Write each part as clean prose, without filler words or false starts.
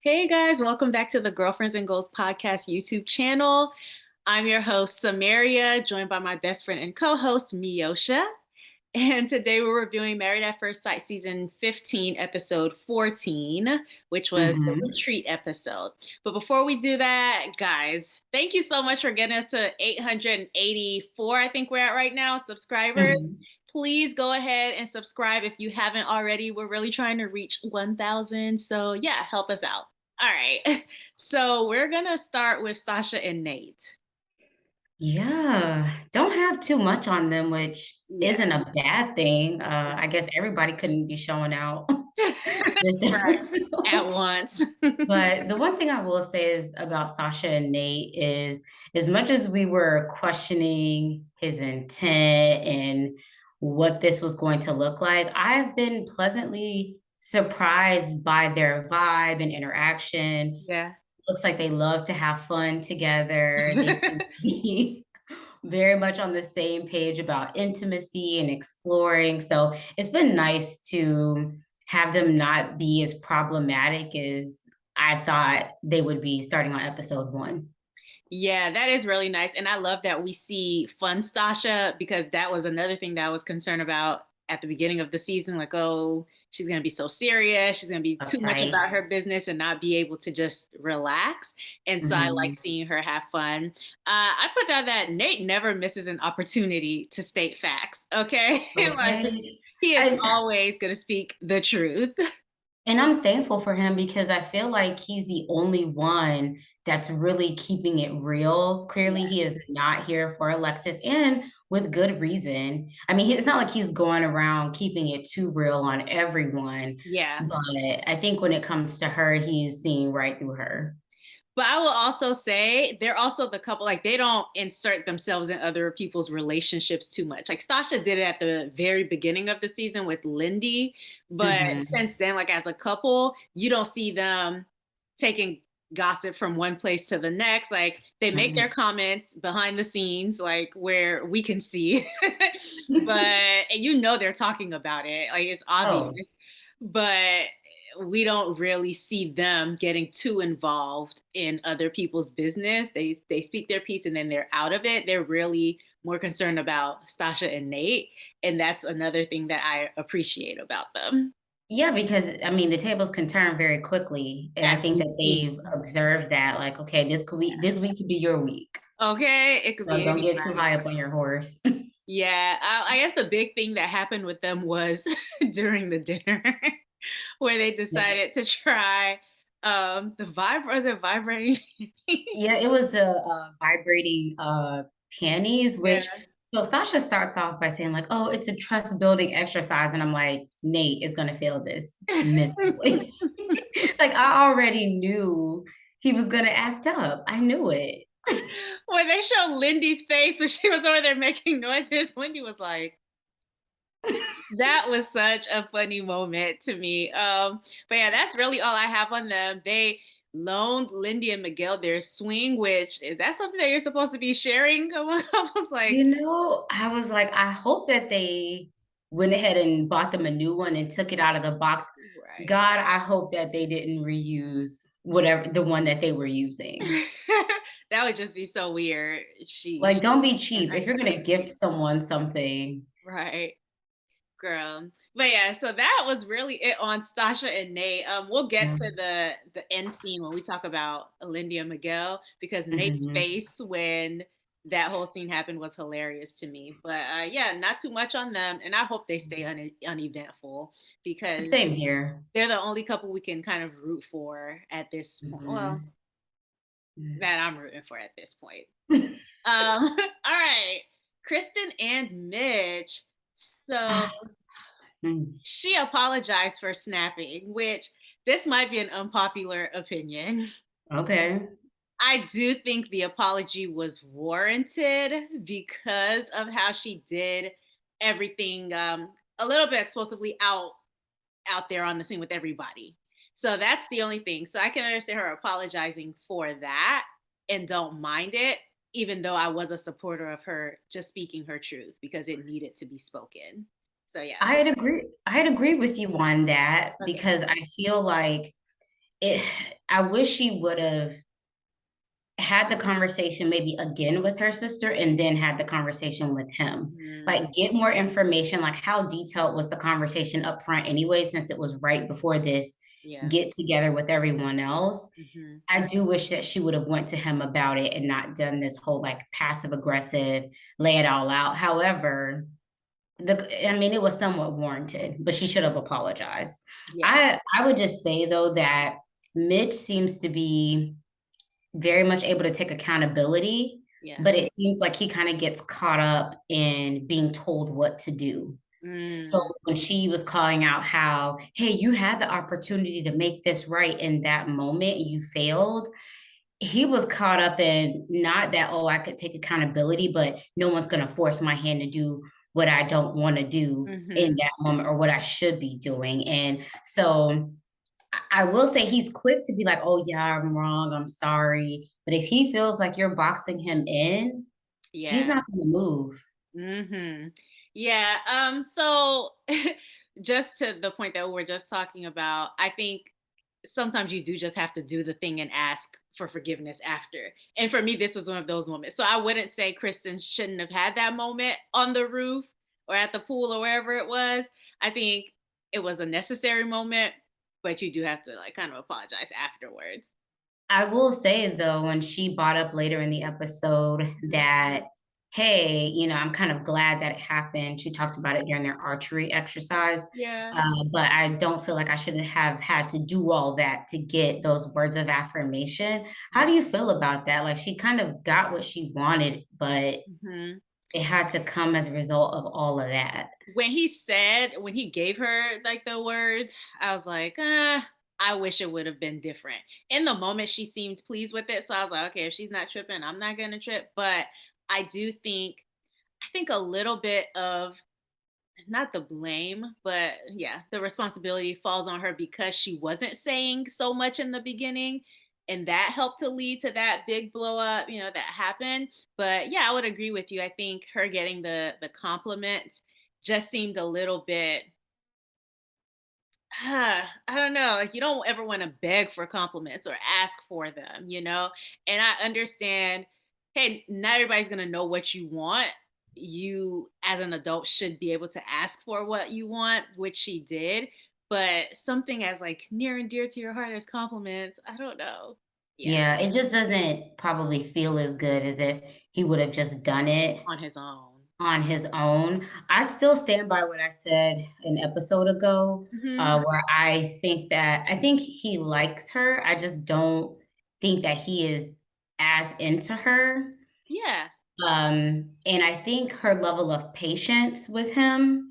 Hey guys, welcome back to the Girlfriends and Goals podcast YouTube channel. I'm your host, Samaria, joined by my best friend and co host, Miosha. And today we're reviewing Married at First Sight season 15, episode 14, which was the hmm retreat episode. But before we do that, guys, thank you so much for getting us to 884, I think we're at right now, subscribers. hmm Please go ahead and subscribe if you haven't already. We're really trying to reach 1,000. So, yeah, help us out. All right. So, we're going to start with Stasha and Nate. Yeah, don't have too much on them, which Yeah. isn't a bad thing. I guess everybody couldn't be showing out this Right. At episode. once. But the one thing I will say is about Sasha and Nate is as much as we were questioning his intent and what this was going to look like, I've been pleasantly surprised by their vibe and interaction. Yeah. Looks like they love to have fun together. They seem to be very much on the same page about intimacy and exploring. So it's been nice to have them not be as problematic as I thought they would be starting on episode one. Yeah, that is really nice. And I love that we see fun Stasha because that was another thing that I was concerned about at the beginning of the season. Like, oh, she's going to be so serious. She's going to be too much Uptight. about her business and not be able to just relax. And so I like Mhm. seeing her have fun. I put down that Nate never misses an opportunity to state facts. Okay. Like, Okay. he is I, always going to speak the truth. And I'm thankful for him because I feel like he's the only one that's really keeping it real. Clearly, Yeah. he is not here for Alexis and with good reason. I mean, it's not like he's going around keeping it too real on everyone, Yeah. but I think when it comes to her, he's seeing right through her. But I will also say they're also the couple, like they don't insert themselves in other people's relationships too much. Like Stasha did it at the very beginning of the season with Lindy. But hmm since then, like as a couple, you don't see them taking gossip from one place to the next. Like they make their comments behind the scenes, like where we can see, but and you know they're talking about it. Like it's Oh, obvious. But we don't really see them getting too involved in other people's business. They speak their piece and then they're out of it. They're really more concerned about Stasha and Nate, and that's another thing that I appreciate about them. yeah, because I mean, the tables can turn very quickly. And I As think we've that they've seen. observed that, like, okay, this week could be your week. Okay, it could So be don't get too anybody. high up on your horse. Yeah, I guess the big thing that happened with them was during the dinner where they decided to try the was it vibrating? Yeah, it was the vibrating panties, Yeah. which so Sasha starts off by saying, like, oh, it's a trust building exercise. And I'm like, Nate is gonna fail this miserably. Like I already knew he was gonna act up. I knew it. When they show Lindy's face when she was over there making noises, Lindy was like, that was such a funny moment to me. But yeah, that's really all I have on them. They loaned Lindy and Miguel their swing, which is that something that you're supposed to be sharing? I was like, I was like, I hope that they went ahead and bought them a new one and took it out of the box. right. God, I hope that they didn't reuse whatever the one that they were using. That would just be so weird. Sheesh. Like, don't be And cheap. If you're gonna unsafe. gift someone something, Right. Girl. But yeah, so that was really it on Stasha and Nate. We'll get yeah. to the end scene when we talk about Lindy and Miguel because Nate's Mhm. face when that whole scene happened was hilarious to me. But yeah, not too much on them, and I hope they stay uneventful because Same here. they're the only couple we can kind of root for at this point. Well, Mhm. Mm. that I'm rooting for at this point. All right, Kristen and Mitch. So Mm. she apologized for snapping, which this might be an unpopular opinion. Okay. I do think the apology was warranted because of how she did everything a little bit explosively out there on the scene with everybody. So that's the only thing. So I can understand her apologizing for that and don't mind it, even though I was a supporter of her just speaking her truth because it needed to be spoken. So yeah. I'd agree with you on that Okay. because I feel like it. I wish she would have had the conversation maybe again with her sister and then had the conversation with him. Mm, Like, get more information, like how detailed was the conversation up front anyway, since it was right before this yeah. get together with everyone else. Hmm. I do wish that she would have went to him about it and not done this whole like passive aggressive, lay it all out. However, I mean, it was somewhat warranted, but she should have apologized. Yeah. I would just say though that Mitch seems to be very much able to take accountability, Yeah. but it seems like he kind of gets caught up in being told what to do. So Mm, when she was calling out how, hey, you had the opportunity to make this right in that moment, you failed. He was caught up in not that, oh, I could take accountability, but no one's going to force my hand to do what I don't want to do in hmm. that moment or what I should be doing. And so I will say he's quick to be like, "Oh, yeah, I'm wrong. I'm sorry." But if he feels like you're boxing him in, he's Yeah. not gonna move. Hmm. Yeah. So just to the point that we were just talking about, I think sometimes you do just have to do the thing and ask for forgiveness after. And for me, this was one of those moments. So I wouldn't say Kristen shouldn't have had that moment on the roof or at the pool or wherever it was. I think it was a necessary moment, but you do have to like kind of apologize afterwards. I will say though, when she brought up later in the episode that, hey, I'm kind of glad that it happened. She talked about it during their archery exercise. Yeah. But I don't feel like I shouldn't have had to do all that to get those words of affirmation. How do you feel about that? Like she kind of got what she wanted, but Mhm. it had to come as a result of all of that. When he gave her like the words, I was like, I wish it would have been different. In the moment, she seemed pleased with it. So I was like, okay, if she's not tripping, I'm not gonna trip. But I do think I think a little bit of not the blame, but yeah, the responsibility falls on her because she wasn't saying so much in the beginning. And that helped to lead to that big blow up, that happened. But yeah, I would agree with you. I think her getting the compliment just seemed a little bit I don't know. Like you don't ever want to beg for compliments or ask for them. And I understand, hey, not everybody's gonna know what you want. You as an adult should be able to ask for what you want, which she did. But something as like near and dear to your heart as compliments, I don't know. Yeah, Yeah, it just doesn't probably feel as good as if he would have just done it on his own. on his own. I still stand by what I said an episode ago, Hmm. where I think he likes her. I just don't think that he is as into her. Yeah. And I think her level of patience with him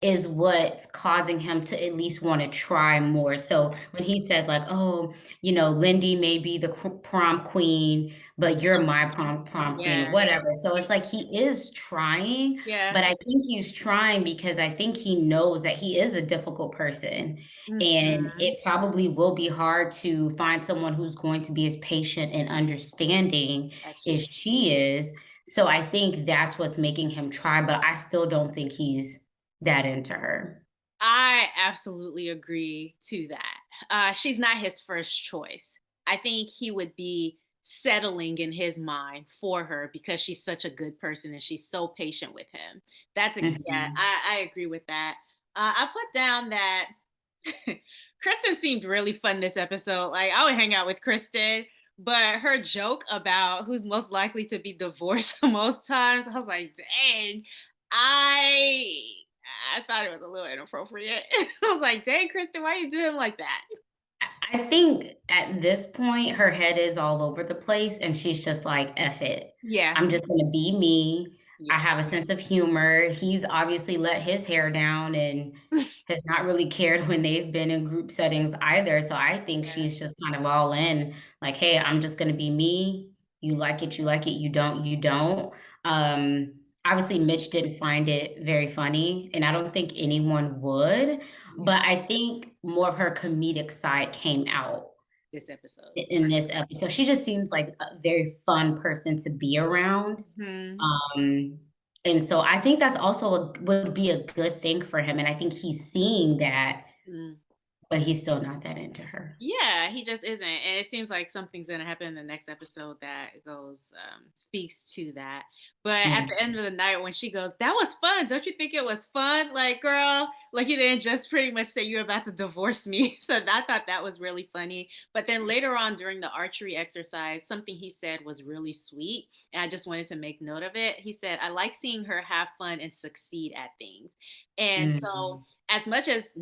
is what's causing him to at least wanna try more. So when he said like, "Oh, Lindy may be the prom queen, but you're my prom queen," or Yeah. whatever. So it's like he is trying, Yeah. but I think he's trying because I think he knows that he is a difficult person, and Hmm. it probably will be hard to find someone who's going to be as patient and understanding That's as true. she is. So I think that's what's making him try, but I still don't think he's that into her. I absolutely agree to that. She's not his first choice. I think he would be settling in his mind for her because she's such a good person and she's so patient with him. Yeah, Mhm. I agree with that. I put down that Kristen seemed really fun this episode. Like I would hang out with Kristen, but her joke about who's most likely to be divorced most times, I was like, dang, I I thought it was a little inappropriate. I was like, dang, Kristen, why you do him like that? I think at this point, her head is all over the place, and she's just like, "F it. Yeah, I'm just gonna be me. I yeah, have a sense of humor." He's obviously let his hair down and has not really cared when they've been in group settings either, so I think yeah, she's just kind of all in, like, "Hey, I'm just gonna be me. You like it, you don't." Obviously, Mitch didn't find it very funny, and I don't think anyone would, yeah. but I think more of her comedic side came out This episode. in this episode. She just seems like a very fun person to be around. Hmm. Um, and so I think that's also would be a good thing for him. And I think he's seeing that but he's still not that into her. Yeah, he just isn't, and it seems like something's gonna happen in the next episode that goes speaks to that. But at Mm, the end of the night, when she goes, "That was fun. Don't you think it was fun?" Like, girl, like you didn't just pretty much say you're about to divorce me. So I thought that was really funny. But then later on during the archery exercise, something he said was really sweet, and I just wanted to make note of it. He said, "I like seeing her have fun and succeed at things." And so, mm, as much as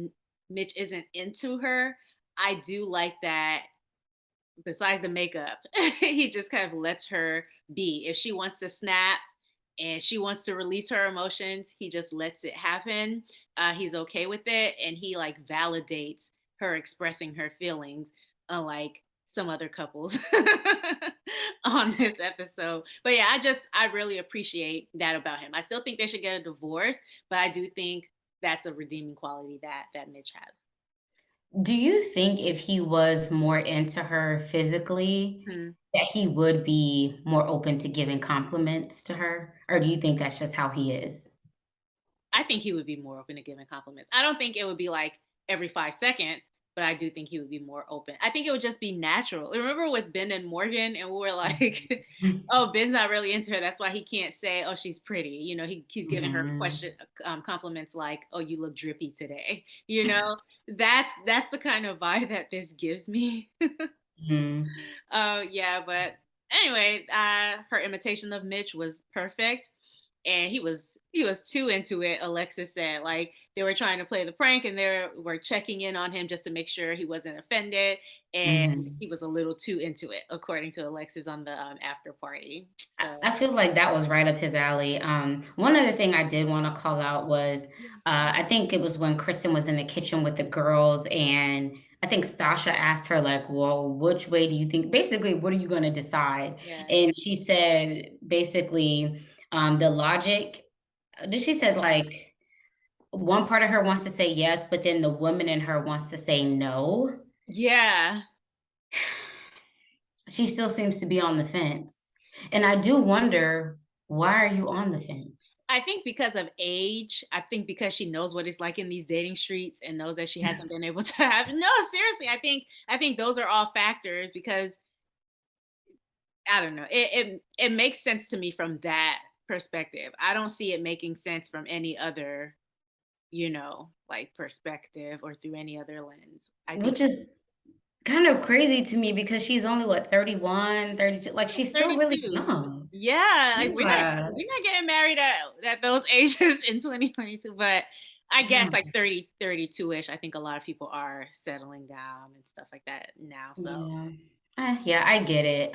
Mitch isn't into her, I do like that besides the makeup, he just kind of lets her be. If she wants to snap and she wants to release her emotions, he just lets it happen. He's okay with it, and he like validates her expressing her feelings, unlike some other couples on this episode. But yeah, I really appreciate that about him. I still think they should get a divorce, but I do think that's a redeeming quality that Mitch has. Do you think if he was more into her physically, Hmm. that he would be more open to giving compliments to her? Or do you think that's just how he is? I think he would be more open to giving compliments. I don't think it would be like every 5 seconds, but I do think he would be more open. I think it would just be natural. Remember with Ben and Morgan, and we were like, Mhm. "Oh, Ben's not really into her. That's why he can't say, oh, she's pretty." He's giving her Mhm. compliments like, "Oh, you look drippy today." That's the kind of vibe that this gives me. Mhm. Oh yeah, but anyway, her imitation of Mitch was perfect, and he was too into it. Alexis said, like they were trying to play the prank, and were checking in on him just to make sure he wasn't offended, and Mhm. he was a little too into it, according to Alexis on the after party. I So feel like that was right up his alley. One other thing I did wanna call out was, I think it was when Kristen was in the kitchen with the girls, and I think Stasha asked her, like, "Well, which way do you think" basically, "What are you gonna decide?" yeah, And she said, basically, the logic did she said, like, one part of her wants to say yes, but then the woman in her wants to say no? yeah. She still seems to be on the fence. And I do wonder, why are you on the fence? I think because of age, I think because she knows what it's like in these dating streets and knows that she hasn't been able to have no, seriously, I think those are all factors because I don't know. It makes sense to me from that perspective. I don't see it making sense from any other, like perspective or through any other lens. I think Which is kind of crazy to me because she's only what, 31, 32, like she's still really 32. young. Yeah, like we're not Yeah. we're not getting married at those ages in 2022, but I guess Yeah. like 30, 32-ish. I think a lot of people are settling down and stuff like that now. So Yeah. Yeah, I get it.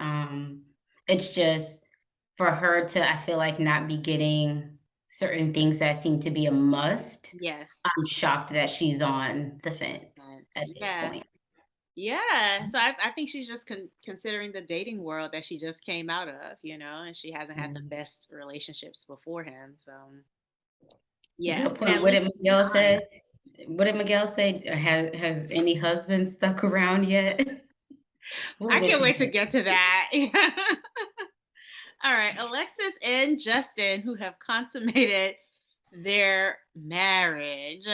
It's just for her to, I feel like, not be getting certain things that seem to be a must. yes. I'm shocked that she's on the fence But at this yeah. point. Yeah, so I think she's just considering the dating world that she just came out of, and she hasn't had the Mm. best relationships before him. So, yeah, Good but point. at least she's trying. What did Miguel say? Has any husband stuck around yet? We'll I get can't to wait to that. get to that. All right, Alexis and Justin, who have consummated their marriage.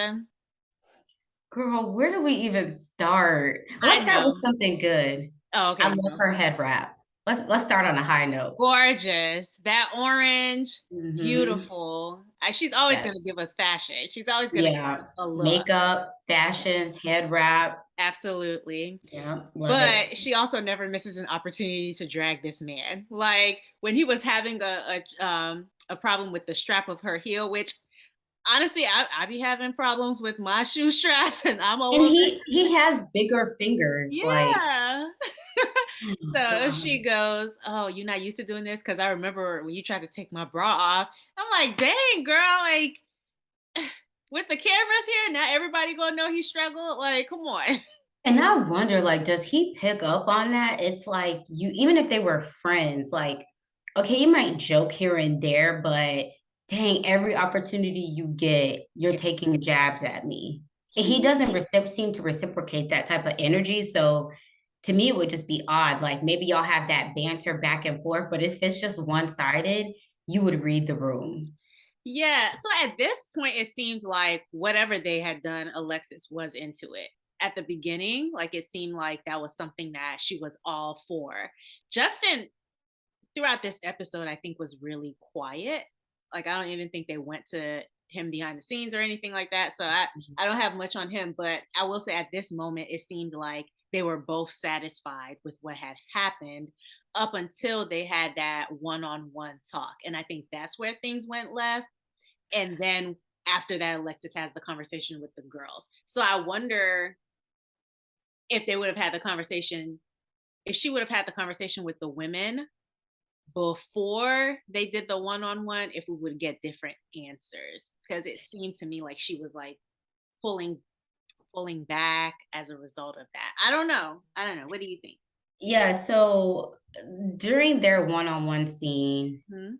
Girl, where do we even start? Let's I start with know. something good. Oh, I okay, you love go. her head wrap. Let's start on a high note. Gorgeous. That orange, Mhm. beautiful. She's always That going to give us fashion. She's always going to give us yeah. a look. Makeup, fashions, head wrap. Absolutely. Yeah, love it. But she also never misses an opportunity to drag this man. Like when he was having a problem with the strap of her heel, which honestly I be having problems with my shoe straps, and I'm a And woman. he has bigger fingers, like, Yeah. oh my So god. she goes, "Oh, you're not used to doing this?" Because I remember when you tried to take my bra off. I'm like, "Dang, girl! Like with the cameras here, now everybody gonna know he struggled. Like, come on." And I wonder, like, does he pick up on that? It's like you even if they were friends, like, okay, you might joke here and there, but dang, every opportunity you get, you're Yeah. taking jabs at me. And he He doesn't seem to reciprocate that type of energy. So to me, it would just be odd. Like maybe y'all have that banter back and forth, but if it's just one-sided, you would read the room. Yeah. So at this point, it seemed like whatever they had done, Alexis was into it. at the beginning. Like it seemed like that was something that she was all for. Justin, throughout this episode, I think was really quiet. Like I don't even think they went to him behind the scenes or anything like that. So I don't have much on him, but I will say at this moment it seemed like they were both satisfied with what had happened up until they had that one-on-one talk. And I think that's where things went left. And then after that, Alexis has the conversation with the girls. So I wonder if they would have had the conversation, if she would have had the conversation with the women before they did the one-on-one, if we would get different answers. Because it seemed to me like she was like pulling pulling back as a result of that. I don't know. I don't know. What do you think? Yeah, so during their one-on-one scene, Hmm.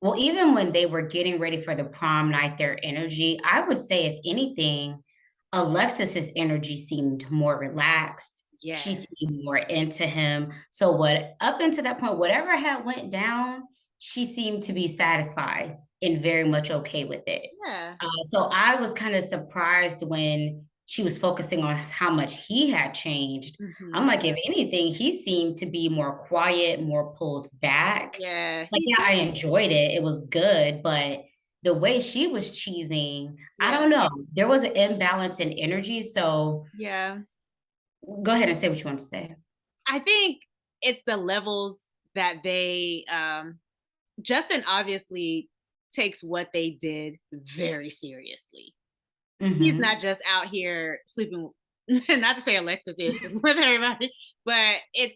well, even when they were getting ready for the prom night, their energy, I would say, if anything, Alexis's energy seemed more relaxed. She seemed Yes. more into him. So what up until that point, whatever had went down, she seemed to be satisfied and very much okay with it. Yeah. So I was kind of surprised when she was focusing on how much he had changed. I'm Hmm. like, if anything, he seemed to be more quiet, more pulled back. Yeah. Like, He yeah, I did. enjoyed it. It was good, but the way she was cheesing, I Yeah. don't know. There was an imbalance in energy. So Yeah. go ahead and say what you want to say. I think it's the levels that they Justin obviously takes what they did very seriously. He's Hmm. not just out here sleeping not to say Alexis is sleeping with everybody, but it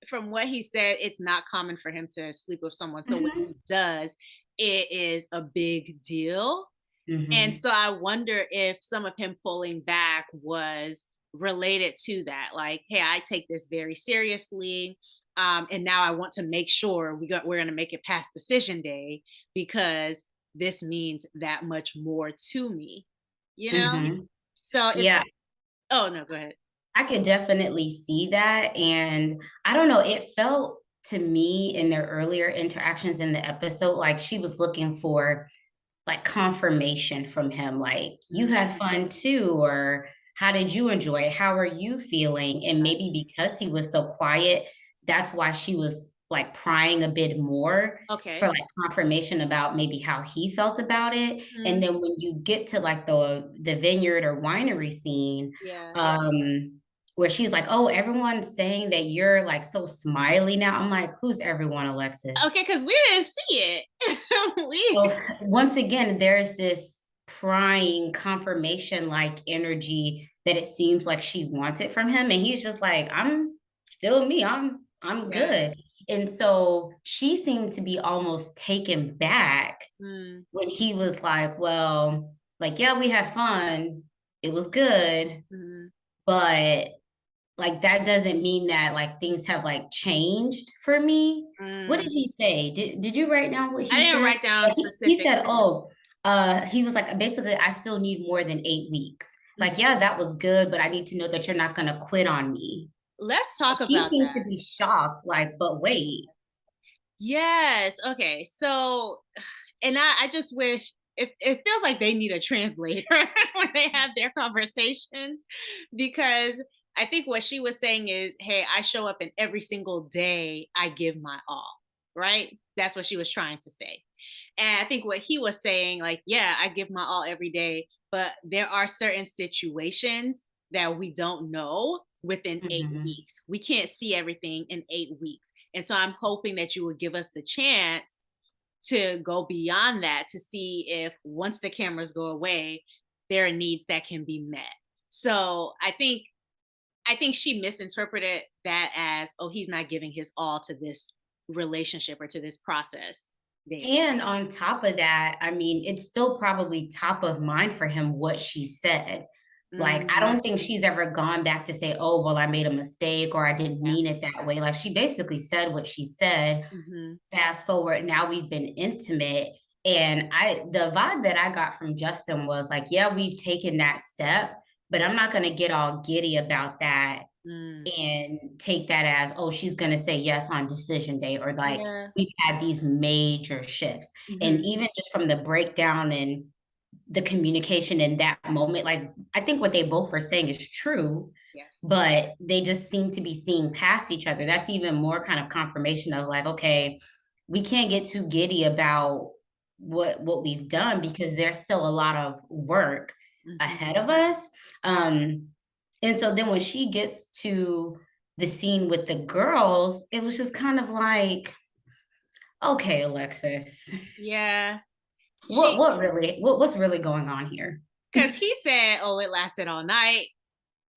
from what he said, it's not common for him to sleep with someone. So when Hmm. he does, it is a big deal. And Hmm. so I wonder if some of him pulling back was related to that. Like, hey, I take this very seriously. And now I want to make sure we're going to make it past decision day because this means that much more to me, you know? Hmm. So it's, Yeah, oh, no, go ahead. I could definitely see that. And I don't know, it felt to me in their earlier interactions in the episode like she was looking for like confirmation from him, like, you had Mm, fun too, or how did you enjoy it? How are you feeling? And maybe because he was so quiet, that's why she was like prying a bit more for okay. like confirmation about maybe how he felt about it. And Mm, then when you get to like the vineyard or winery scene, yeah. where she's like, oh, everyone's saying that you're like so smiley now. I'm like, who's everyone, Alexis? Okay, because we didn't see it. we, So once again, there's this prying confirmation like energy that it seems like she wants it from him. And he's just like, I'm still me. I'm yeah. good. And so she seemed to be almost taken back Mm, when he was like, well, like, yeah, we had fun. It was good. mm, But like that doesn't mean that like things have like changed for me. What did mm. he say? Did you write down what I he didn't said? write down Like he specifics. said, oh, he was like, basically, I still need more than 8 weeks. Like, Mhm. yeah, that was good, but I need to know that you're not gonna quit on me. Let's talk She about seemed to that. be shocked, like, but wait. Yes. Okay. So, and I just wish it feels like they need a translator when they have their conversations because I think what she was saying is, hey, I show up and every single day I give my all, right? That's what she was trying to say. And I think what he was saying, like, yeah, I give my all every day, but there are certain situations that we don't know within eight Mhm. weeks. We can't see everything in 8 weeks. And so I'm hoping that you would give us the chance to go beyond that to see if once the cameras go away, there are needs that can be met. So I think she misinterpreted that as, oh, he's not giving his all to this relationship or to this process daily. And on top of that, I mean, it's still probably top of mind for him what she said. Like, I Mm, don't think she's ever gone back to say, "Oh, well, I made a mistake or I didn't yeah. mean it that way." Like, she basically said what she said. Mhm. Fast forward, now we've been intimate, and the vibe that I got from Justin was like, "Yeah, we've taken that step, but I'm not gonna get all giddy about that Mm. and take that as, oh, she's going to say yes on decision day, or like Yeah. we've had these major shifts." And Mhm. even just from the breakdown and the communication in that moment, like I think what they both were saying is true. Yes. but they just seem to be seeing past each other. That's even more kind of confirmation of like, okay, we can't get too giddy about what we've done because there's still a lot of work ahead Mhm. of us. And so then when she gets to the scene with the girls, it was just kind of like, okay, Alexis, Yeah. what She what really what's really going on here? because he said, "Oh, it lasted all night,"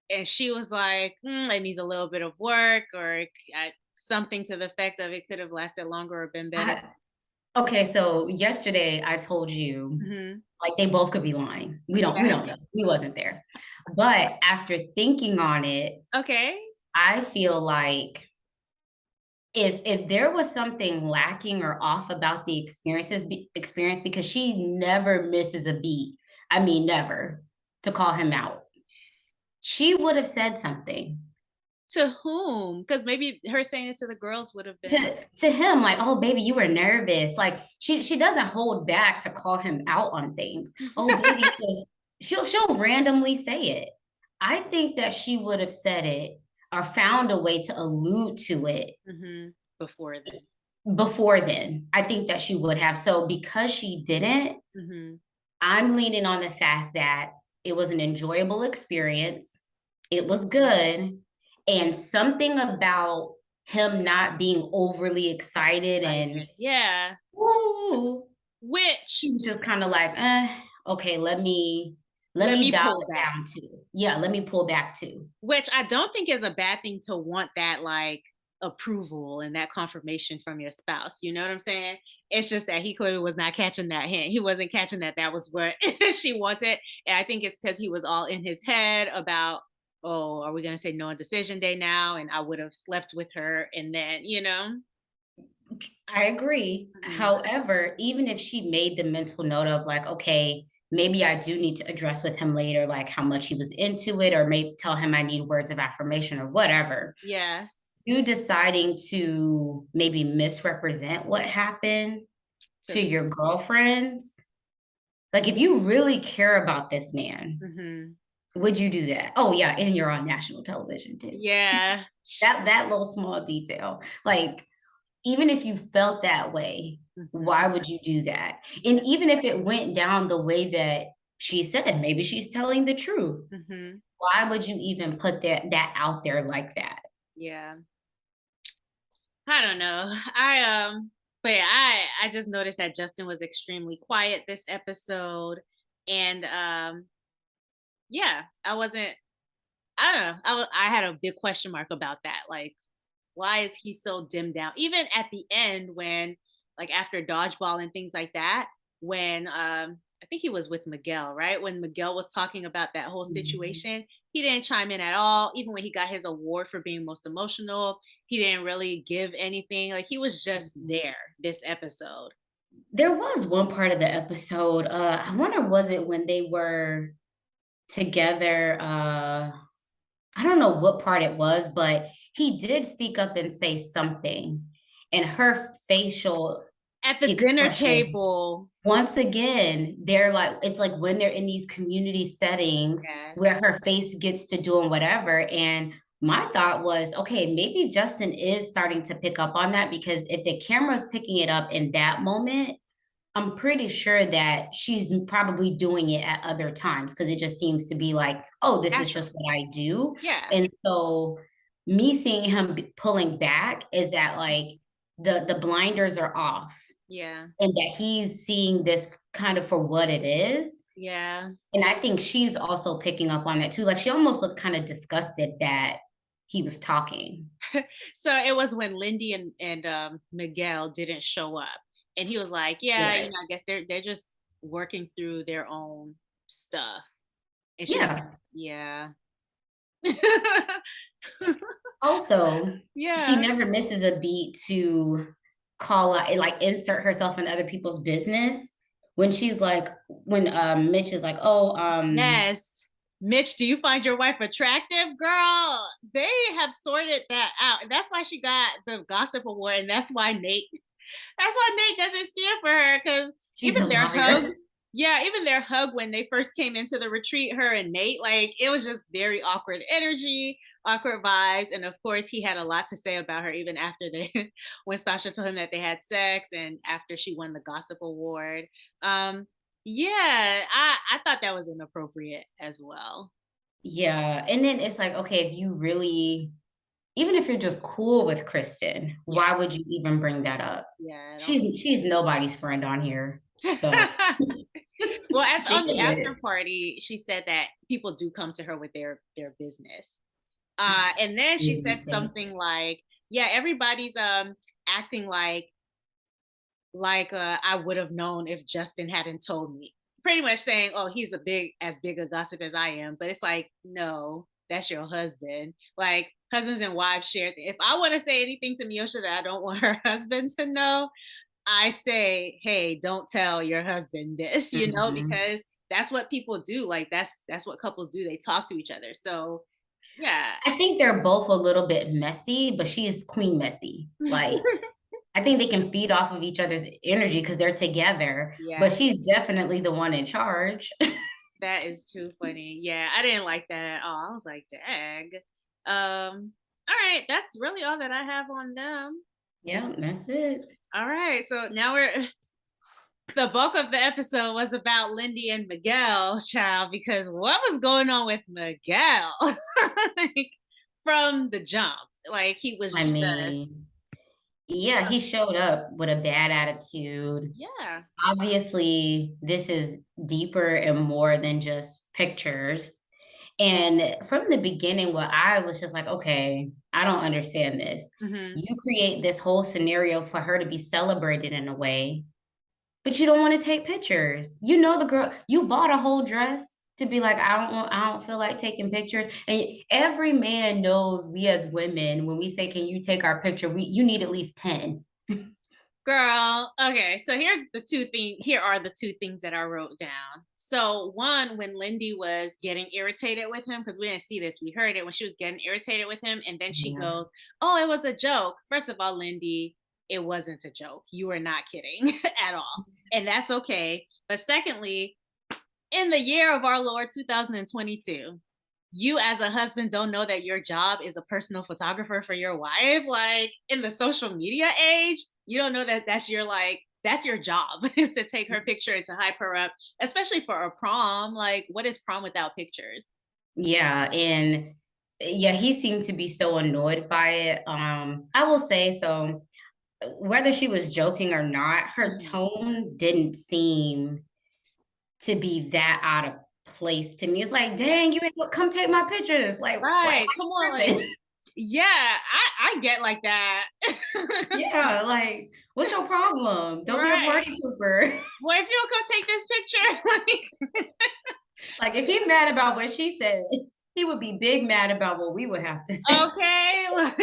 and she was like, "It needs a little bit of work," or something to the effect of, "It could have lasted longer or been better." I, okay, so yesterday I told you Mhm. like they both could be lying. We Yeah. don't know. We wasn't there. But after thinking on it, Okay. I feel like if there was something lacking or off about the experience because she never misses a beat. I mean, never to call him out. She would have said something To whom? Because maybe her saying it to the girls would have been to him, like, "Oh, baby, you were nervous." Like she doesn't hold back to call him out on things. "Oh, baby," because she'll randomly say it. I think that she would have said it or found a way to allude to it Mhm. Before then. before then. I think that she would have. So because she didn't, Mhm. I'm leaning on the fact that it was an enjoyable experience. It was good. And something about him not being overly excited and Yeah. woo, he Which was just kind of like, okay, let let me me dial pull it back. down too. Yeah, let me pull back too. Which I don't think is a bad thing to want that, like, approval and that confirmation from your spouse, you know what I'm saying? It's just that he clearly was not catching that hint. He wasn't catching that that was what she wanted, and I think it's because he was all in his head about, "Oh, are we gonna say no on decision day now?" And I would have slept with her and then, you know? I agree. Mhm. However, even if she made the mental note of like, okay, maybe I do need to address with him later, like how much he was into it, or maybe tell him I need words of affirmation or whatever. Yeah. You deciding to maybe misrepresent what happened To to your girlfriends. Like if you really care about this man, Mhm. would you do that? Oh yeah, and you're on national television too. Yeah. That little small detail. Like even if you felt that way, Mhm. why would you do that? And even if it went down the way that she said, maybe she's telling the truth. Mhm. Why would you even put that out there like that? Yeah. I don't know. But yeah, I just noticed that Justin was extremely quiet this episode, and yeah, I wasn't. I don't know. I had a big question mark about that. Like, why is he so dimmed down? Even at the end, when like after dodgeball and things like that, when I think he was with Miguel, right? When Miguel was talking about that whole Mhm. situation, he didn't chime in at all. Even when he got his award for being most emotional, he didn't really give anything. Like he was just Mhm. there this episode. There was one part of the episode, I wonder was it when they were together, I don't know what part it was, but he did speak up and say something, and her facial At the dinner expression table. once again, they're like it's like when they're in these community settings Yes. where her face gets to doing whatever, and my thought was, okay, maybe Justin is starting to pick up on that because if the camera's picking it up in that moment, I'm pretty sure that she's probably doing it at other times because it just seems to be like, "Oh, this is just Natural. what I do." Yeah. And so me seeing him pulling back is that like the blinders are off Yeah. and that he's seeing this kind of for what it is. Yeah. And I think she's also picking up on that too. Like she almost looked kind of disgusted that he was talking. So it was when Lindy and Miguel didn't show up, and he was like, "Yeah, Right. I guess they're just working through their own stuff." And she was like, Yeah. "Yeah, Also, she yeah, never misses a beat to call out like insert herself in other people's business when she's like when Mitch is like, "Oh, yes." Mitch, do you find your wife attractive, girl? They have sorted that out. And that's why she got the gossip award, and that's why Nate. That's why Nate doesn't see it for her because she's even a their hug, liar." Yeah, even their hug when they first came into the retreat, her and Nate, like it was just very awkward energy, awkward vibes. And of course, he had a lot to say about her even after they when Stasha told him that they had sex and after she won the gossip award. Um, yeah, I thought that was inappropriate as well. Yeah, and then it's like, okay, if you really even if you're just cool with Kristen, Yeah, why would you even bring that up? yeah, I don't. She's nobody's friend on here, so Well, she on the after isn't. party, she said that people do come to her with their business. And then she said Mistakes. something like, "Yeah, everybody's acting like I would have known if Justin hadn't told me." Pretty much saying, "Oh, he's as big a gossip as I am." But it's like, no, that's your husband. Like husbands and wives share. If I want to say anything to Miosha that I don't want her husband to know, I say, "Hey, don't tell your husband this," Mhm. because that's what people do. Like that's what couples do. They talk to each other. So, yeah. I think they're both a little bit messy, but she is queen messy. Like, I think they can feed off of each other's energy because 'cause they're together, but Yeah, she's definitely the one in charge. that is too funny. Yeah, I didn't like that at all. I was like, "Dag." All right, that's really all that I have on them. Yeah, that's it. All right, so now we're the bulk of the episode was about Lindy and Miguel, child, because what was going on with Miguel? Like from the jump. Like he I was just mean, yeah, he showed up with a bad attitude. yeah. Obviously, this is deeper and more than just pictures. And from the beginning, what I was just like, okay, I don't understand this. Hmm. You create this whole scenario for her to be celebrated in a way, but you don't want to take pictures. You know the girl, you bought a whole dress to be like, I don't feel like taking pictures. And every man knows we as women, when we say, can you take our picture, you need at least 10. Girl, okay. So here are the two things that I wrote down. So one, when Lindy was getting irritated with him, because we didn't see this, we heard it when she was getting irritated with him, and then she Yeah. goes, "Oh, it was a joke." First of all, Lindy, it wasn't a joke. You were not kidding at all. And that's okay. But secondly, in the year of our Lord 2022, you as a husband don't know that your job is a personal photographer for your wife. Like in the social media age, you don't know that that's your job is to take her picture and to hype her up, especially for a prom. Like what is prom without pictures? Yeah, and yeah, he seemed to be so annoyed by it. I will say so, whether she was joking or not, her Mhm. tone didn't seem to be that out of place to me. It's like, Yeah. dang, you ain't gonna come take my pictures. Like, why Right. Come on, you like tripping? yeah, I get like that. So, Yeah, like, what's your problem? Don't be a right. party pooper. Well, if you don't come take this picture, like Like, if he mad about what she said, he would be big mad about what we would have to say. okay, like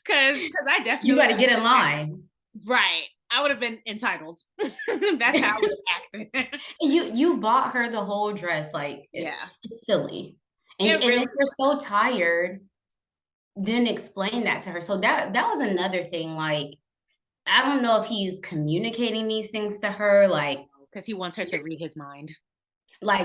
because I You definitely got to would get have in been mad. line. Right. I would have been entitled. That's how I would have acted. You bought her the whole dress, like, Yeah. it's silly. It And if really you're so tired, then explain that to her. So that was another thing, like, I don't know if he's communicating these things to her, because he wants her to read his mind.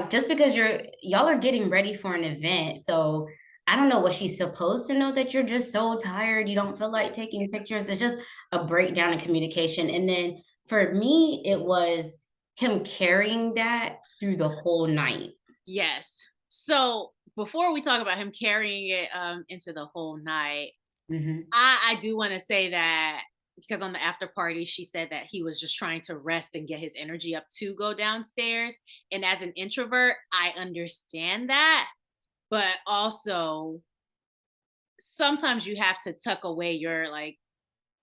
just because y'all are getting ready for an event, so I don't know what she's supposed to know that you're just so tired, you don't feel like taking pictures. It's just a breakdown in communication. And then for me, it was him carrying that through the whole night. Yes. So before we talk about him carrying it into the whole night, Mhm. I do want to say that because on the after party, she said that he was just trying to rest and get his energy up to go downstairs. And as an introvert, I understand that. But also, sometimes you have to tuck away your like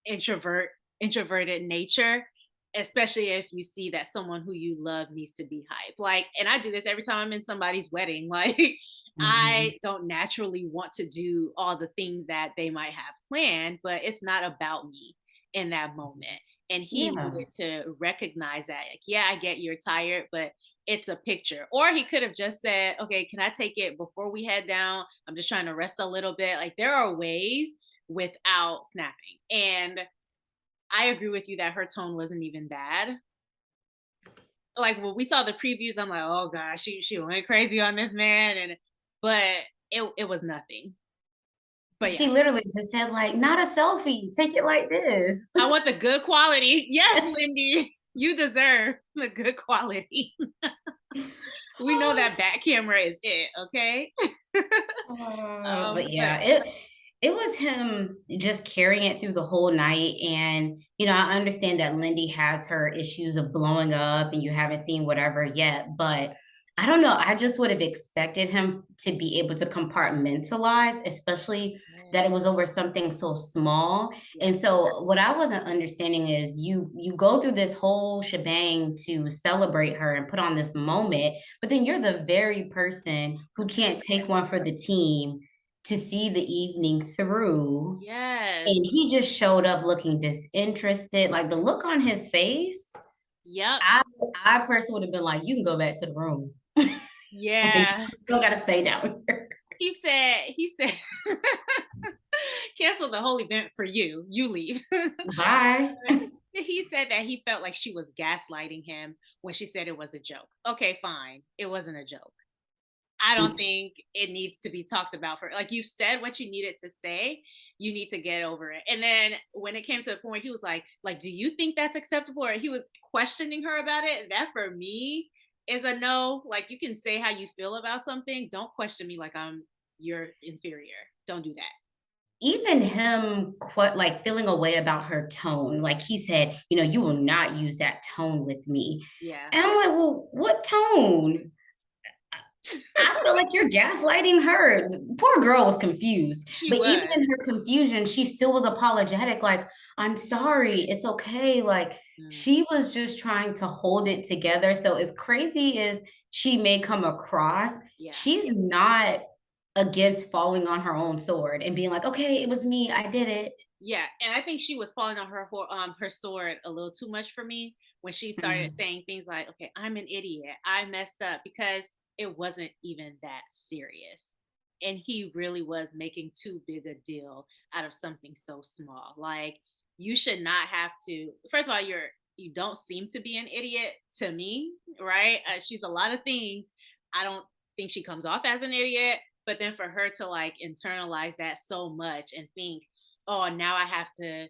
introverted nature, especially if you see that someone who you love needs to be hyped. Like, and I do this every time I'm in somebody's wedding. Like, I Mhm. don't naturally want to do all the things that they might have planned, but it's not about me in that moment. And he Yeah. needed to recognize that, like, yeah, I get you're tired, but it's a picture. Or he could have just said, okay, can I take it before we head down? I'm just trying to rest a little bit. Like, there are ways without snapping. And I agree with you that her tone wasn't even bad. like when we saw the previews, I'm like, oh gosh, she went crazy on this man, and but it was nothing. But yeah, She literally just said, like, "Not a selfie, take it like this." I want the good quality. Yes, Lindy, you deserve the good quality. We know Oh that back camera is it, okay? But But yeah, it was him just carrying it through the whole night. And I understand that Lindy has her issues of blowing up, and you haven't seen whatever yet. But I don't know. I just would have expected him to be able to compartmentalize, especially that it was over something so small. yeah, And so what I wasn't understanding is you go through this whole shebang to celebrate her and put on this moment, but then you're the very person who can't take one for the team to see the evening through. yes, And he just showed up looking disinterested. Like the look on his face, yep, I I personally would have been like, you can go back to the room. You yeah. don't gotta stay down here. He said, cancel the whole event for you. You leave. Bye. He said that he felt like she was gaslighting him when she said it was a joke. Okay, fine. It wasn't a joke. I don't think it needs to be talked about for like you've said what you needed to say. You need to get over it. And then when it came to the point, he was like, do you think that's acceptable? Or he was questioning her about it. That for me is a no. Like you can say how you feel about something. Don't question me like I'm your inferior. Don't do that. Even him like feeling a way about her tone. Like he said, you will not use that tone with me. Yeah. And I'm like, well, what tone? I feel like you're gaslighting her. The poor girl was confused. She But even was. in her confusion, she still was apologetic. Like, I'm sorry. It's okay. Like, Mm, she was just trying to hold it together. So, as crazy as she may come across, yeah. she's not against falling on her own sword and being like, okay, it was me. I did it. Yeah, and I think she was falling on her sword a little too much for me when she started Mm. saying things like, "Okay, I'm an idiot. I messed up," because it wasn't even that serious. And he really was making too big a deal out of something so small. Like you should not have to. First of all, you don't seem to be an idiot to me, right? She's a lot of things. I don't think she comes off as an idiot, but then for her to like internalize that so much and think, oh, now I have to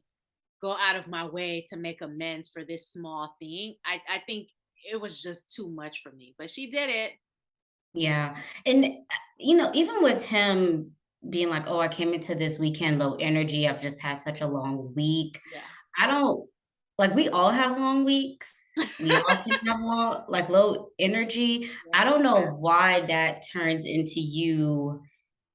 go out of my way to make amends for this small thing. I think it was just too much for me, but she did it. Yeah. And, even with him being like, oh, I came into this weekend low energy. I've just had such a long week. Yeah. I don't like we all have long weeks. We all can have low energy. I Yeah. don't know why that turns into you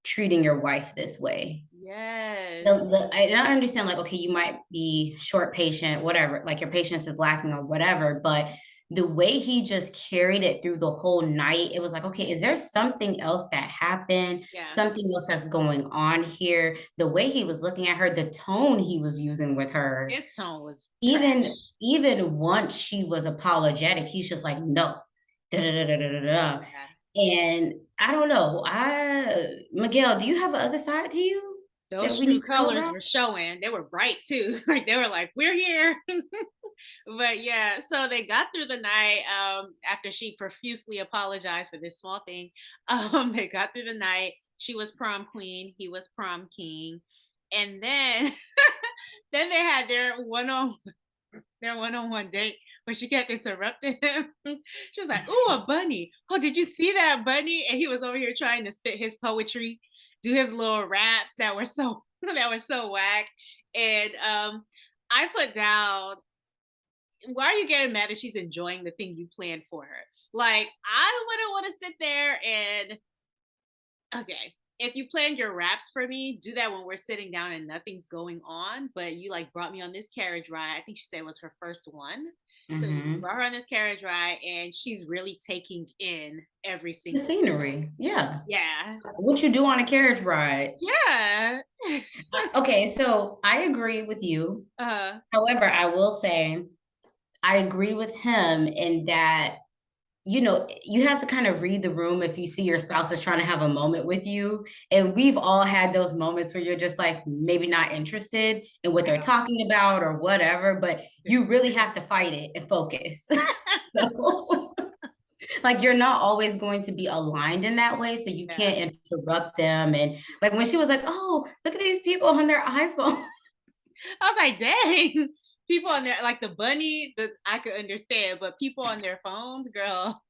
treating your wife this way. Yes. I understand, like, okay, you might be short patient, whatever, like your patience is lacking or whatever, but the way he just carried it through the whole night, it was like, okay, is there something else that happened? Yeah. Something else that's going on here? The way he was looking at her, the tone he was using with her, His tone was even trash. even once she was apologetic, he's just like, no. Da, da, da, da, da, da, da. Yeah. And I don't know. Miguel, do you have a other side to you that Those we true need to know colors about? were showing. They were bright too. Like they were like, we're here. But yeah, so they got through the night after she profusely apologized for this small thing. They got through the night. She was prom queen, he was prom king. And then then they had their one-on-one date where she kept interrupting him. She was like, "Ooh, a bunny. Oh, did you see that bunny?" And he was over here trying to spit his poetry, do his little raps that were so that were so whack. And I put down, why are you getting mad that she's enjoying the thing you planned for her? Like, I wouldn't want to sit there and okay. If you planned your raps for me, do that when we're sitting down and nothing's going on. But you like brought me on this carriage ride. I think she said it was her first one. So you Mhm. brought her on this carriage ride and she's really taking in every The single scenery, yeah. yeah. What you do on a carriage ride. Yeah. Okay, so I agree with you. uh However, I will say I agree with him in that you have to kind of read the room if you see your spouse is trying to have a moment with you. And we've all had those moments where you're just like maybe not interested in what they're talking about or whatever, but you really have to fight it and focus. So, like, you're not always going to be aligned in that way. So you Yeah. can't interrupt them. And like when she was like, oh, look at these people on their iPhone. I was like, dang. People on there, like the bunny, that I could understand, but people on their phones, girl,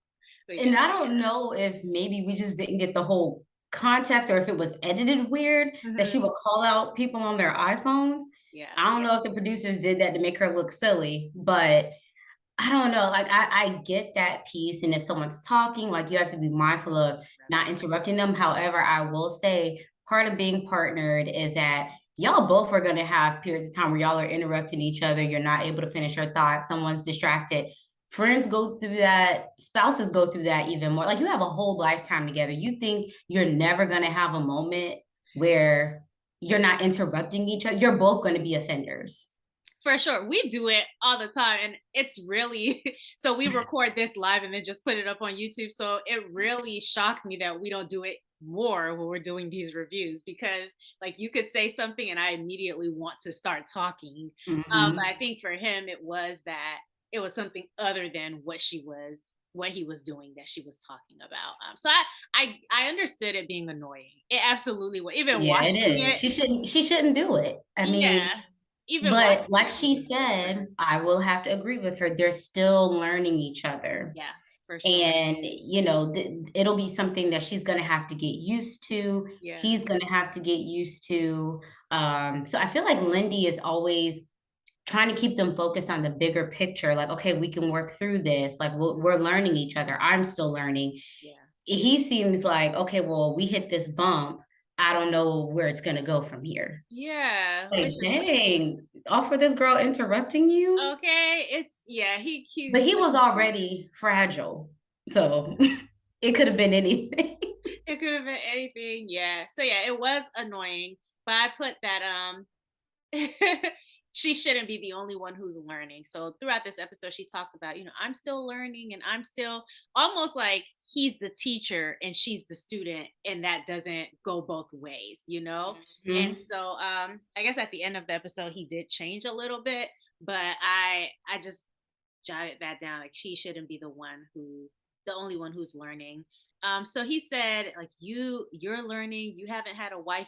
like, And I don't know if maybe we just didn't get the whole context or if it was edited weird that she mhm, would call out people on their iPhones. yeah, I don't know if the producers did that to make her look silly, but I don't know. Like I get that piece. And if someone's talking, like you have to be mindful of not interrupting them. However, I will say part of being partnered is that y'all both are gonna have periods of time where y'all are interrupting each other. You're not able to finish your thoughts, someone's distracted. Friends go through that, spouses go through that even more. Like you have a whole lifetime together. You think you're never gonna have a moment where you're not interrupting each other. You're both gonna be offenders. for sure. We do it all the time, and it's really so we record this live and then just put it up on YouTube. So it really shocks me that we don't do it more when we're doing these reviews because, like, you could say something and I immediately want to start talking. But Mhm. I think for him, it was that it was something other than what he was doing that she was talking about. So I understood it being annoying. It absolutely was. Even Yeah, it watching is. it, She shouldn't do it. I mean, yeah. Even but watching like it, it was she annoying. said, I will have to agree with her. They're still learning each other. Yeah, for sure. And, it'll be something that she's gonna have to get used to. Yeah. He's gonna have to get used to. So I feel like Lindy is always trying to keep them focused on the bigger picture. Like, okay, we can work through this. Like, we're learning each other. I'm still learning. Yeah. He seems like, okay, well, we hit this bump. I don't know where it's gonna go from here. Yeah, Like, which is dang, all for this girl interrupting you? okay. It's yeah, But he's he was already fragile, so it could have been anything. it could have been anything. Yeah. So yeah, it was annoying. But I put that she shouldn't be the only one who's learning. So throughout this episode, she talks about, I'm still learning and I'm still almost like he's the teacher and she's the student, and that doesn't go both ways. And Mhm. so I guess at the end of the episode he did change a little bit, but I just jotted that down. Like she shouldn't be the only one who's learning. So he said, like, you're learning, you haven't had a wife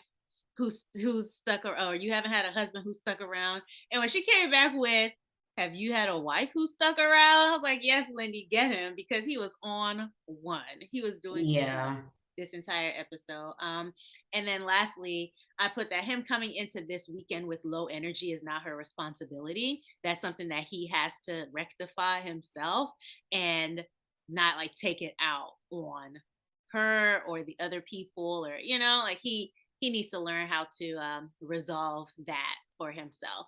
who's stuck or you haven't had a husband who's stuck around. And when she came back with, have you had a wife who stuck around? I was like, yes, Lindy, get him, because he was on one. He was doing too much Yeah. this entire episode. And then lastly, I put that him coming into this weekend with low energy is not her responsibility. That's something that he has to rectify himself and not like take it out on her or the other people, or like he needs to learn how to resolve that for himself.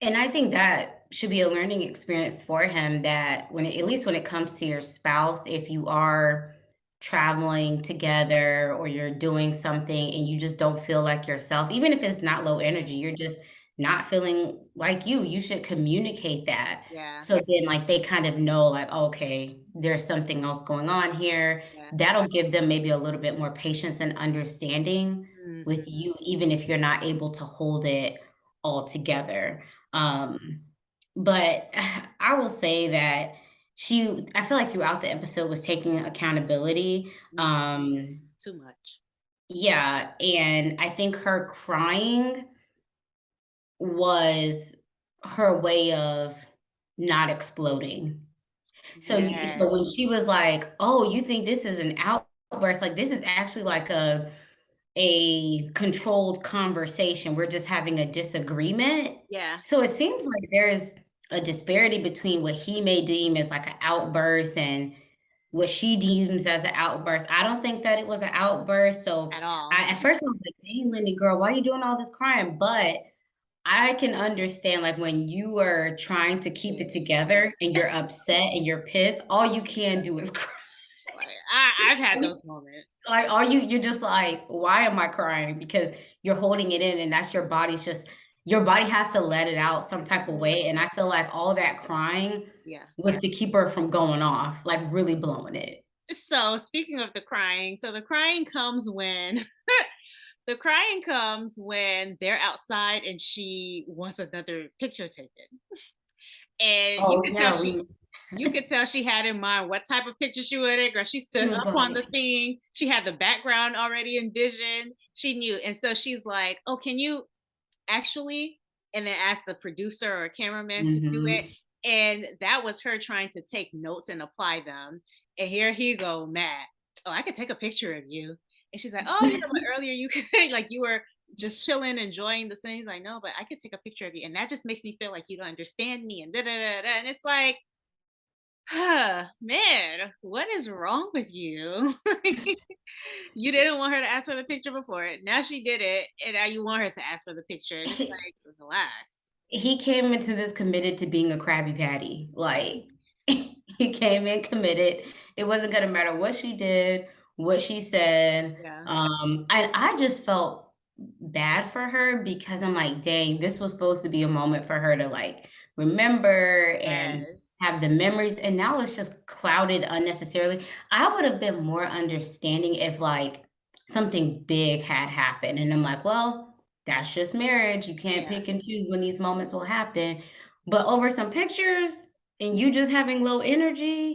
And I think that should be a learning experience for him that at least when it comes to your spouse, if you are traveling together or you're doing something and you just don't feel like yourself, even if it's not low energy, you're just not feeling like you should communicate that. Yeah, So then like they kind of know like, "Oh, okay, there's something else going on here." yeah. That'll give them maybe a little bit more patience and understanding with Mhm. you, even if you're not able to hold it all together. Um, but I will say that I feel like throughout the episode was taking accountability. Mm, too much. Yeah, and I think her crying was her way of not exploding. So when Yes. she was like, "Oh, you think this is an outburst? Like this is actually like a controlled conversation. We're just having a disagreement." Yeah. So it seems like there's a disparity between what he may deem as like an outburst and what she deems as an outburst. I don't think that it was an outburst. So At all. at first I was like, dang, Lindy girl, why are you doing all this crying? But I can understand like when you are trying to keep it Yes. together and you're upset and you're pissed, all you can do is cry. Like I've had those moments. Like, you're just like, "Why am I crying?" Because you're holding it in, and that's your body's just your body has to let it out some type of Mhm. way, and I feel like all that crying Yeah. was to keep her from going off, like, really blowing it. So speaking of the crying, so the crying comes when the crying comes when they're outside and she wants another picture taken. And Oh, yeah, we you could tell she had in mind what type of picture she wanted. Girl, she she stood was up on the like thing. She had the background already envisioned. She knew. And so she's like, "Oh, can you actually?" And then asked the producer or cameraman to do it. mhm. And that was her trying to take notes and apply them. And here he go, mad. "Oh, I could take a picture of you." And she's like, "Oh yeah, but earlier you could like you were just chilling, enjoying the scene." He's like, "No, but I could take a picture of you." And that just makes me feel like you don't understand me and da da da da. And it's like, man, what is wrong with you? You didn't want her to ask for the picture before. Now she did it, and now you want her to ask for the picture. And it's like, relax. He came into this committed to being a Krabby Patty, like, he came in committed. It wasn't gonna matter what she did, what she said, Yeah. I just felt bad for her because I'm like, "Dang, this was supposed to be a moment for her to, like, remember and Yes. have the memories, and now it's just clouded unnecessarily." I would have been more understanding if, like, something big had happened, and I'm like, "Well, that's just marriage. You can't Yeah. pick and choose when these moments will happen." But over some pictures and you just having low energy,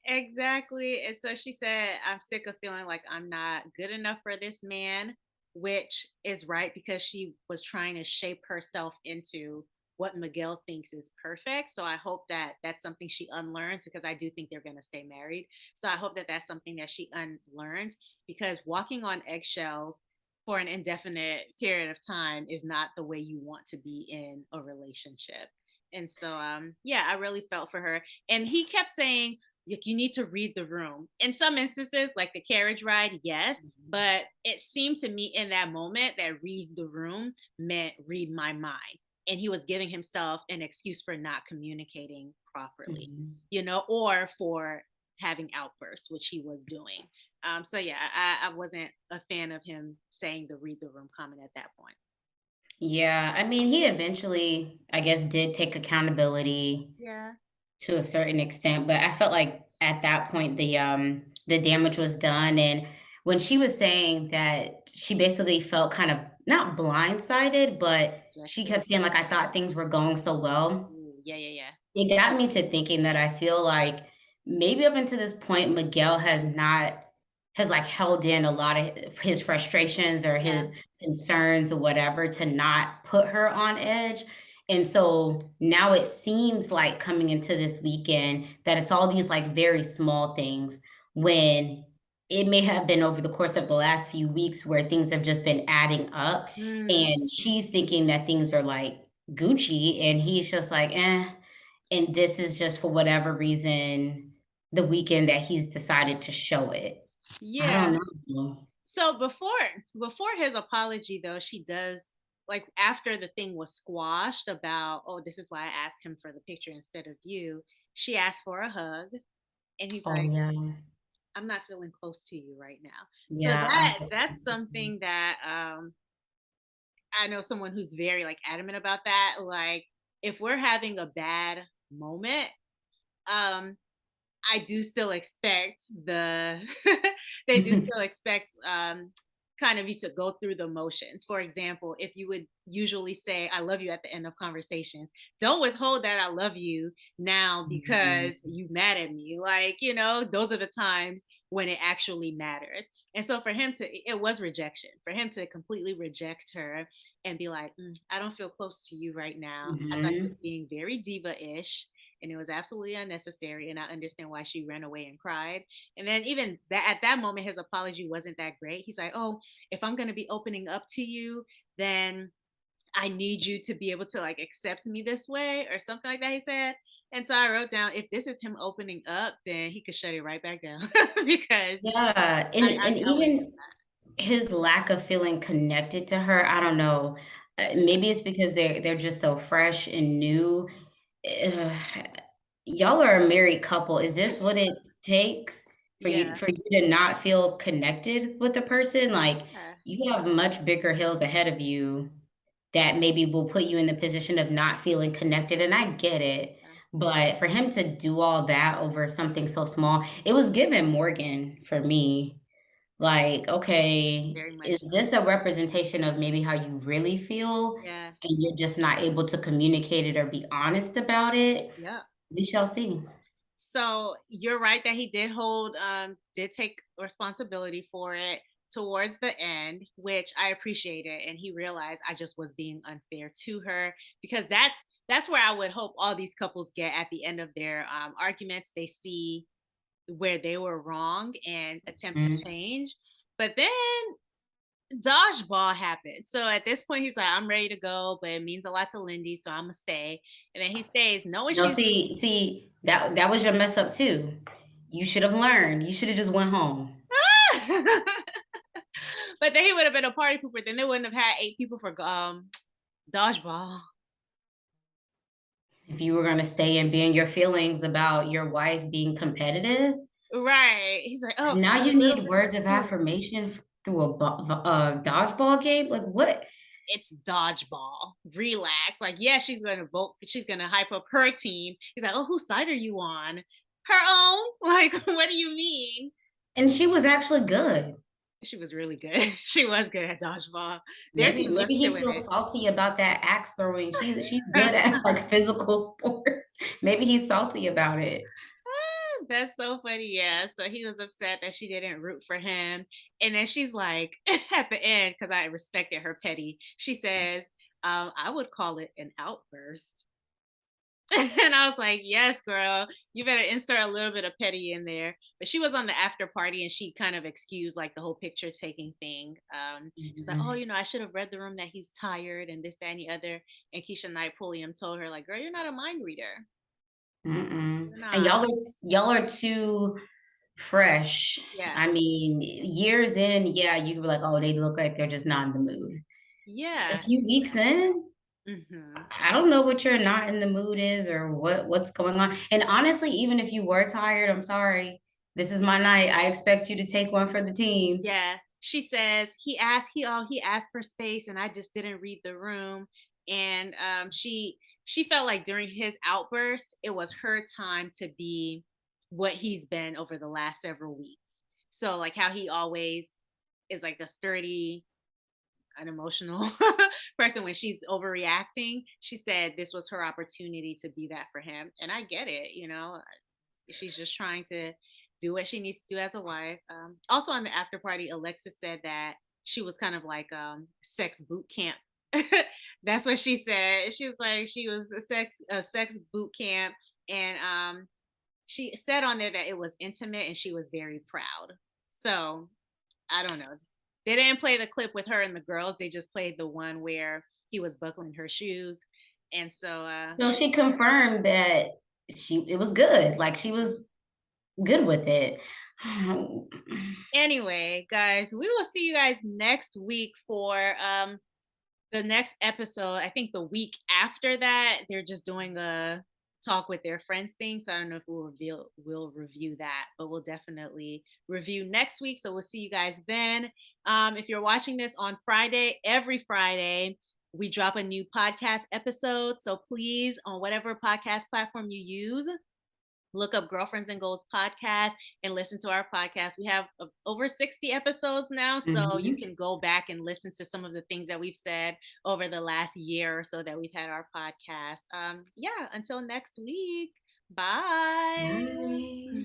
Exactly. And so she said, "I'm sick of feeling like I'm not good enough for this man," which is right because she was trying to shape herself into what Miguel thinks is perfect. So I hope that that's something she unlearns because I do think they're going to stay married. So I hope that that's something that she unlearns because walking on eggshells for an indefinite period of time is not the way you want to be in a relationship. And so yeah, I really felt for her. And he kept saying, like, you need to read the room. In some instances, like the carriage ride, yes, but it seemed to me in that moment that read the room meant read my mind. And he was giving himself an excuse for not communicating properly, mhm. or for having outbursts, which he was doing. So yeah, I wasn't a fan of him saying the read the room comment at that point. Yeah, I mean, he eventually, I guess, did take accountability Yeah. to a certain extent, but I felt like at that point the damage was done, and when she was saying that she basically felt kind of not blindsided, but she Rejected. kept saying like, "I thought things were going so well." Ooh, yeah, yeah, yeah. It got me to thinking that I feel like maybe up until this point, Miguel has, like, held in a lot of his frustrations or Yeah. his concerns or whatever to not put her on edge, and so now it seems like coming into this weekend that it's all these, like, very small things when it may have been over the course of the last few weeks where things have just been adding up, Mm, and she's thinking that things are, like, Gucci, and he's just like, "Eh," and this is just for whatever reason, the weekend that he's decided to show it. I yeah. don't know. So before his apology though, she does like after the thing was squashed about, "Oh, this is why I asked him for the picture instead of you." She asked for a hug and he's Oh, like, yeah. "I'm not feeling close to you right now." So Yeah, that's something that I know someone who's very like adamant about that. Like if we're having a bad moment, um I do still expect they do still expect kind of you to go through the motions. For example, if you would usually say I love you at the end of conversations, don't withhold that I love you now Mhm. because you mad at me. Like, those are the times when it actually matters. And so for him it was rejection. For him to completely reject her and be like, I don't feel close to you right now. I thought he was Mhm. being very diva-ish and it was absolutely unnecessary. And I understand why she ran away and cried. And then even that at that moment, his apology wasn't that great. He's like, "Oh, if I'm gonna be opening up to you, then I need you to be able to like accept me this way," or something like that. He said. And so I wrote down, if this is him opening up, then he could shut it right back down because Yeah, I and know it's even his lack of feeling connected to her, I don't know, maybe it's because they're just so fresh and new. Ugh, y'all are a married couple. Is this what it takes for yeah. you to not feel connected with the person? Like, you have much bigger hills ahead of you that maybe will put you in the position of not feeling connected, and I get it, Yeah, but for him to do all that over something so small, it was given Morgan for me. Like, okay, very much is so. this a representation of maybe how you really feel, Yeah. and you're just not able to communicate it or be honest about it? Yeah. We shall see. So you're right that he did take responsibility for it towards the end, which I appreciated. And he realized I just was being unfair to her, because that's where I would hope all these couples get at the end of their arguments. They see where they were wrong and attempt to Mhm. change. But then dodgeball happened. So at this point, he's like, I'm ready to go, but it means a lot to Lindy, so I'm gonna stay. And then he stays, knowing No, she's see, that was your mess up too. You should have learned. You should have just went home. but then he would have been a party pooper. Then they wouldn't have had 8 people for dodgeball. If you were gonna stay and be in your feelings about your wife being competitive, Right. He's like, oh, now add you a little need bit of words of sport. affirmation through a dodgeball game? Like, what? It's dodgeball. Relax. Like, yeah, she's gonna vote. She's gonna hype up her team. He's like, oh, whose side are you on? Her own. Like, what do you mean? And she was actually good. She was really good. She was good at dodgeball. Their Maybe team was maybe he's killing still it. salty about that axe throwing. She's good at, like, physical sports. Maybe he's salty about it. That's so funny. Yeah. So he was upset that she didn't root for him. And then she's like, at the end, because I respected her petty, she says, I would call it an outburst. And I was like, yes, girl, you better insert a little bit of petty in there. But she was on the after party and she kind of excused like the whole picture taking thing. She's like, oh, Mhm. I should have read the room that he's tired and this, that, and the other. And Keisha Knight Pulliam told her, like, girl, you're not a mind reader. Mm-mm. You're And not. y'all are too fresh. Yeah. I mean, years in, yeah, you could be like, "Oh, they look like they're just not in the mood." A Yeah. few weeks in, Hmm. I don't know what your not in the mood is or what's going on. And honestly, even if you were tired, I'm sorry. This is my night. I expect you to take one for the team. Yeah. She says he asked for space and I just didn't read the room. And she felt like during his outburst, it was her time to be what he's been over the last several weeks. So like how he always is like a sturdy, unemotional person when she's overreacting. She said this was her opportunity to be that for him. And I get it. She's just trying to do what she needs to do as a wife. Also on the after party, Alexis said that she was kind of like sex boot camp. That's what she said. She was like she was a sex boot camp, and she said on there that it was intimate and she was very proud. So I don't know. They didn't play the clip with her and the girls. They just played the one where he was buckling her shoes, and so So she confirmed that it was good. Like she was good with it. anyway, guys, we will see you guys next week for the next episode. I think the week after that, they're just doing a talk with their friends thing. So I don't know if we'll review that, but we'll definitely review next week. So we'll see you guys then. If you're watching this on Friday, every Friday, we drop a new podcast episode. So please, on whatever podcast platform you use, look up Girlfriends and Goals podcast and listen to our podcast. We have over 60 episodes now, so you Mhm. can go back and listen to some of the things that we've said over the last year or so that we've had our podcast. Yeah, until next week. Bye. Bye.